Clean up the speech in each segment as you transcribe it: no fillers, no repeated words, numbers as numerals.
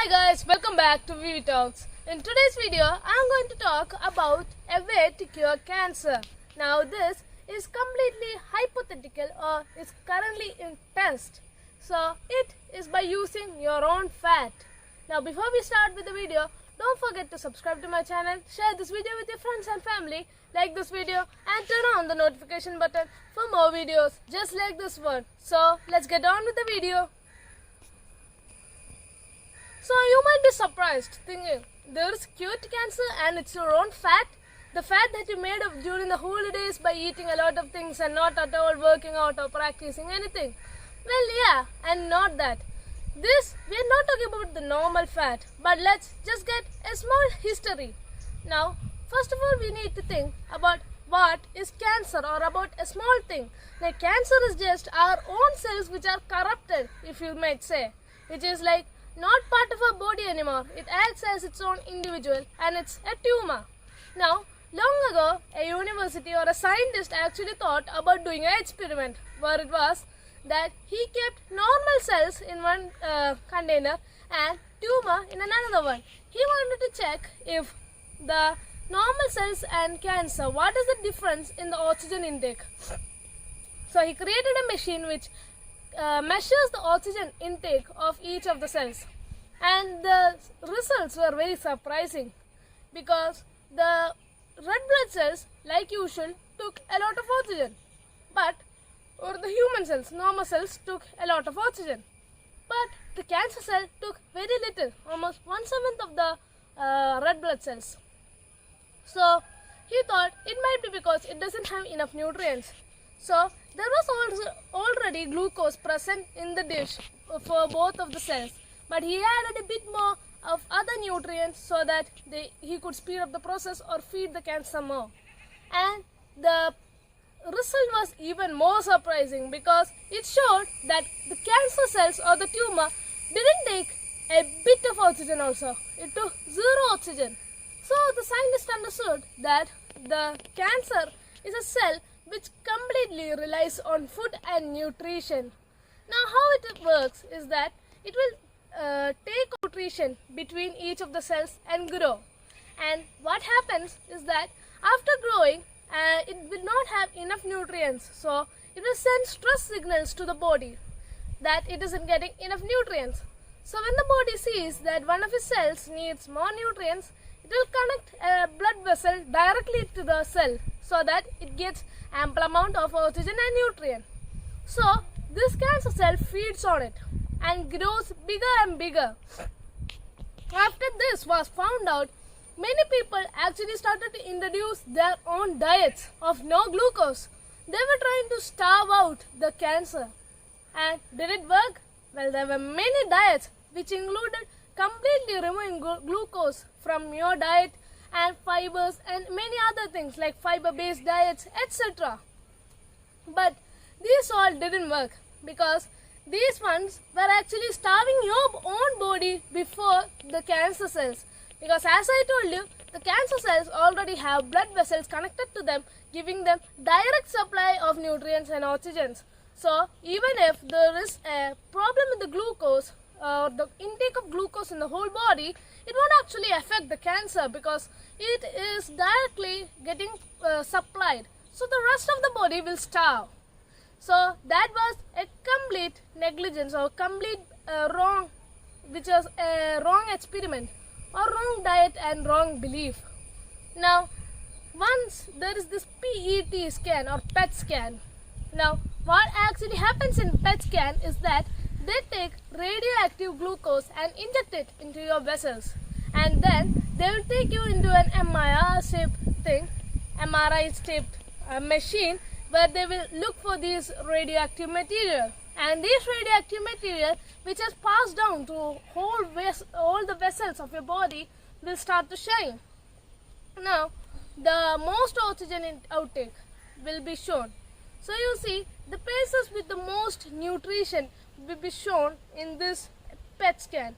Hi guys, welcome back to VV Talks. In today's video, I'm going to talk about a way to cure cancer. Now this is completely hypothetical or is currently in test. So it is by using your own fat. Now before we start with the video, don't forget to subscribe to my channel, share this video with your friends and family, like this video and turn on the notification button for more videos just like this one. So let's get on with the video. So you might be surprised thinking there is cure to cancer and it's your own fat. The fat that you made up during the holidays by eating a lot of things and not at all working out or practicing anything. Well, yeah, and not that. We are not talking about the normal fat, but let's just get a small history. Now, first of all, we need to think about what is cancer or about a small thing. Like cancer is just our own cells which are corrupted, if you might say, which is like not part of our body anymore. It acts as its own individual and it's a tumor. Now, long ago, a university or a scientist actually thought about doing an experiment where it was that he kept normal cells in one container and tumor in another one. He wanted to check if the normal cells and cancer, what is the difference in the oxygen intake. So he created a machine which measures the oxygen intake of each of the cells, and the results were very surprising because the red blood cells, like usual, took a lot of oxygen, but or the human cells, normal cells, took a lot of oxygen, but the cancer cell took very little, almost 1/7 of the red blood cells. So he thought it might be because it doesn't have enough nutrients. So there was also already glucose present in the dish for both of the cells, but he added a bit more of other nutrients so that he could speed up the process or feed the cancer more. And the result was even more surprising because it showed that the cancer cells or the tumor didn't take a bit of oxygen also. It took zero oxygen. So the scientist understood that the cancer is a cell which completely relies on food and nutrition. Now how it works is that it will take nutrition between each of the cells and grow. And what happens is that after growing, it will not have enough nutrients. So it will send stress signals to the body that it isn't getting enough nutrients. So when the body sees that one of its cells needs more nutrients, it will connect a blood vessel directly to the cell so that it gets ample amount of oxygen and nutrient. So this cancer cell feeds on it and grows bigger and bigger. After this was found out, many people actually started to introduce their own diets of no glucose. They were trying to starve out the cancer. And did it work? Well, there were many diets which included completely removing glucose from your diet and fibers and many other things like fiber-based diets, etc. But these all didn't work because these ones were actually starving your own body before the cancer cells. Because as I told you, the cancer cells already have blood vessels connected to them, giving them direct supply of nutrients and oxygens. So even if there is a problem with the glucose, the intake of glucose in the whole body, it won't actually affect the cancer because it is directly getting supplied. So the rest of the body will starve. So that was a complete negligence or complete wrong, which was a wrong experiment or wrong diet and wrong belief. Now, once there is this PET scan or PET scan. Now, what actually happens in PET scan is that they take radioactive glucose and inject it into your vessels, and then they will take you into an MRI-shaped machine where they will look for these radioactive material. And this radioactive material, which has passed down to all the vessels of your body, will start to shine. Now, the most oxygen outtake will be shown. So you see, the places with the most nutrition will be shown in this PET scan,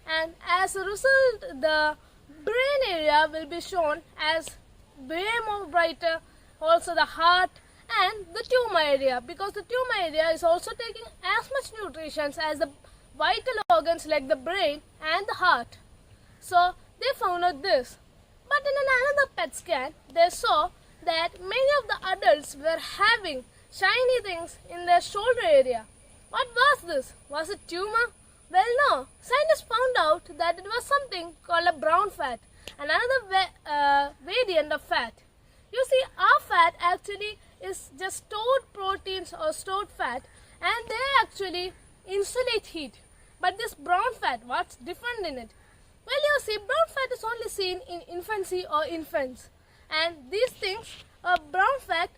and as a result the brain area will be shown as way more brighter, also the heart and the tumor area, because the tumor area is also taking as much nutrition as the vital organs like the brain and the heart. So they found out this. But in another PET scan, they saw that many of the adults were having shiny things in their shoulder area. What was this? Was it tumor? Well, no. Scientists found out that it was something called a brown fat, another variant of fat. You see, our fat actually is just stored proteins or stored fat, and they actually insulate heat. But this brown fat, what's different in it? Well, you see, brown fat is only seen in infancy or infants. And these things, brown fat,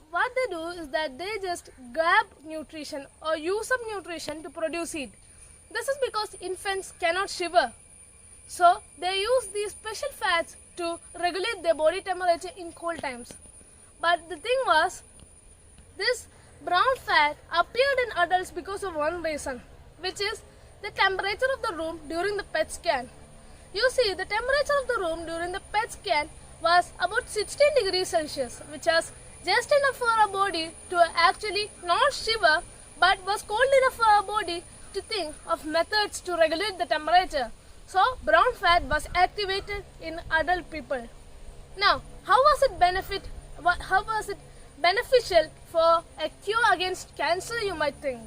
what they do is that they just grab nutrition or use up nutrition to produce heat. This is because infants cannot shiver. So they use these special fats to regulate their body temperature in cold times. But the thing was, this brown fat appeared in adults because of one reason, which is the temperature of the room during the PET scan. You see, the temperature of the room during the PET scan was about 16 degrees Celsius, which was just enough for our body to actually not shiver, but was cold enough for our body to think of methods to regulate the temperature. So brown fat was activated in adult people. Now, how was it beneficial for a cure against cancer, you might think?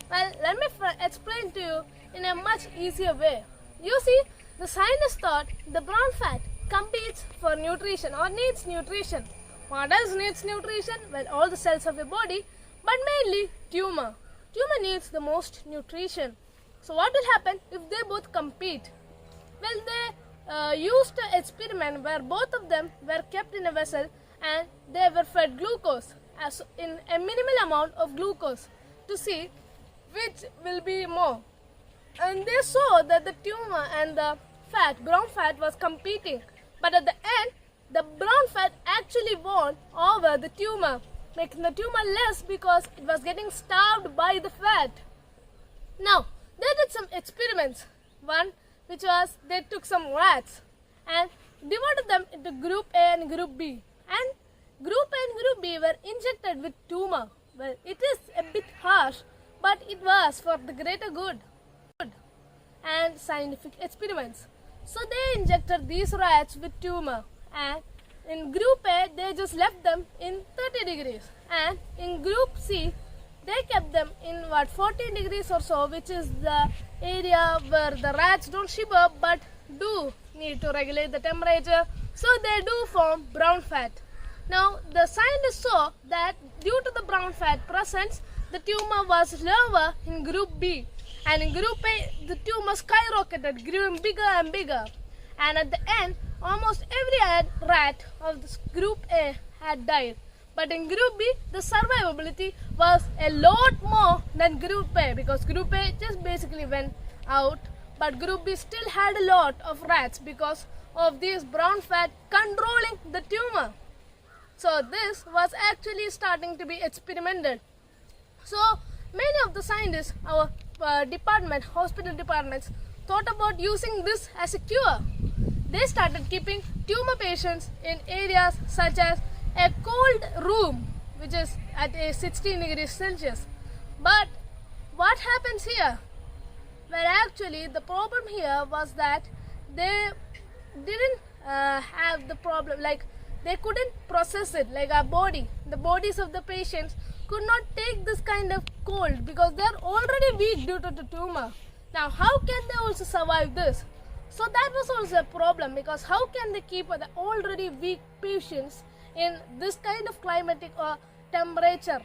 Well, let me explain to you in a much easier way. You see, the scientists thought the brown fat competes for nutrition or needs nutrition. What else needs nutrition? Well, all the cells of your body, but mainly tumor. Tumor needs the most nutrition. So what will happen if they both compete? Well, they used an experiment where both of them were kept in a vessel and they were fed glucose, as in a minimal amount of glucose, to see which will be more. And they saw that the tumor and the brown fat was competing. But at the end, the brown fat actually won over the tumor, making the tumor less because it was getting starved by the fat. Now, they did some experiments. One, which was they took some rats and divided them into group A and group B. And group A and group B were injected with tumor. Well, it is a bit harsh, but it was for the greater good and scientific experiments. So they injected these rats with tumor, and in group A they just left them in 30 degrees, and in group C they kept them in 14 degrees or so, which is the area where the rats don't shiver but do need to regulate the temperature, so they do form brown fat. Now the scientists saw that due to the brown fat presence, the tumor was lower in group B, and in group A the tumor skyrocketed, grew bigger and bigger, and at the end almost every rat of this group A had died. But in group B the survivability was a lot more than group A, because group A just basically went out, but group B still had a lot of rats because of this brown fat controlling the tumor. So this was actually starting to be experimented. So many of the scientists, our hospital departments, thought about using this as a cure. They started keeping tumor patients in areas such as a cold room, which is at a 16 degrees Celsius. But what happens here? Well, actually the problem here was that they didn't have the problem, like they couldn't process it like our body. The bodies of the patients could not take this kind of cold because they are already weak due to the tumor. Now how can they also survive this? So that was also a problem, because how can they keep the already weak patients in this kind of climatic or temperature?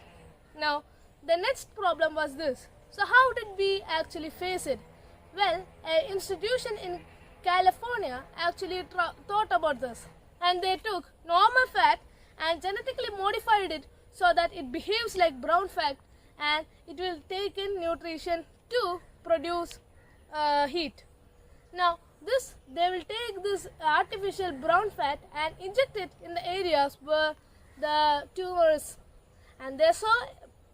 Now the next problem was this. So how did we actually face it? Well, an institution in California actually thought about this, and they took normal fat and genetically modified it so that it behaves like brown fat and it will take in nutrition to produce heat. Now they will take this artificial brown fat and inject it in the areas where the tumor is, and they saw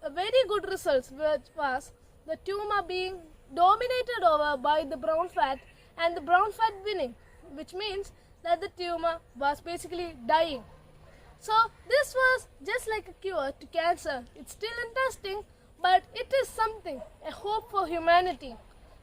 a very good results, which was the tumor being dominated over by the brown fat and the brown fat winning, which means that the tumor was basically dying. So this was just like a cure to cancer. It's still in testing, but it is something, a hope for humanity.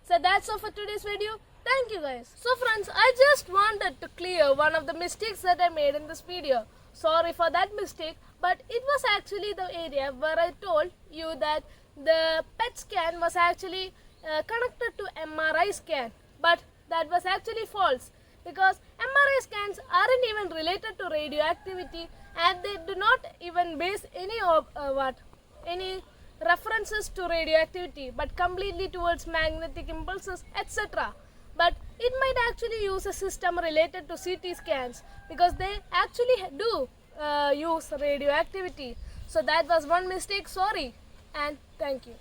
So that's all for today's video. Thank you guys. So friends, I just wanted to clear one of the mistakes that I made in this video. Sorry for that mistake, but it was actually the area where I told you that the PET scan was actually connected to MRI scan, but that was actually false, because MRI scans aren't even related to radioactivity, and they do not even base any references to radioactivity, but completely towards magnetic impulses, etc. But it might actually use a system related to CT scans, because they actually do use radioactivity. So that was one mistake. Sorry and thank you.